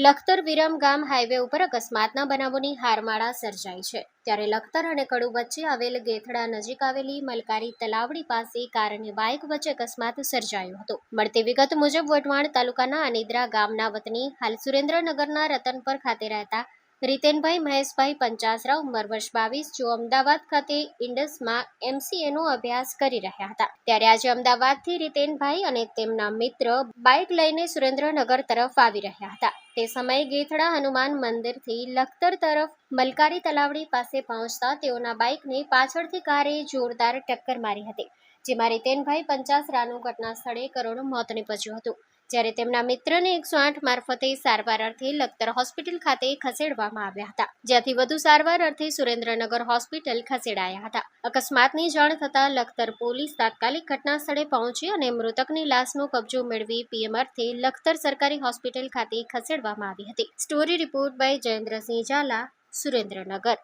લખતર વિરમ ગામ હાઈવે ઉપર અકસ્માતના બનાવોની હારમાળા સર્જાઈ છે। ત્યારે લખતર અને કડુ વચ્ચે આવેલ ગેથડા નજીક આવેલી મલકારી તલાવડી પાસે કાર અને બાઇક વચ્ચે અકસ્માત સર્જાયો હતો। મળતી વિગત મુજબ વઢવાણ તાલુકાના અનિદ્રા ગામના વતની હાલ સુરેન્દ્રનગરના રતનપર ખાતે રહેતા રીતેનભાઈ મહેશભાઈ પંચાસરા ઉંમર વર્ષ 22 જો અમદાવાદ ખાતે ઇન્ડસમાં MCAનો અભ્યાસ કરી રહ્યા હતા। ત્યારે આજે અમદાવાદથી રીતેનભાઈ અને તેમના મિત્ર બાઇક લઈને સુરેન્દ્રનગર તરફ આવી રહ્યા હતા। તે સમયે ગેથડા હનુમાન મંદિરથી લખતર તરફ મલકારી તલાવડી પાસે પહોંચતા તેઓના બાઇકને પાછળથી કારે જોરદાર ટક્કર મારી હતી, જેમાં રીતેનભાઈ પંચાસરાનું ઘટના સ્થળે કરુણ મોત નીપજ્યું હતું। જ્યારે તેમના મિત્રને 108 મારફતે સારવાર અર્થે લખતર હોસ્પિટલ ખાતે ખસેડવામાં આવ્યા હતા, જ્યાંથી વધુ સારવાર અર્થે સુરેન્દ્રનગર હોસ્પિટલ ખસેડાયા હતા। અકસ્માતની જાણ થતાં લખતર પોલીસ તાત્કાલિક ઘટના સ્થળે પહોંચી અને મૃતકની લાશનો કબજો મેળવી PM અર્થે લખતર સરકારી હોસ્પિટલ ખાતે ખસેડવામાં આવી હતી। Story report by Jayendrasinh Zala, Surendranagar.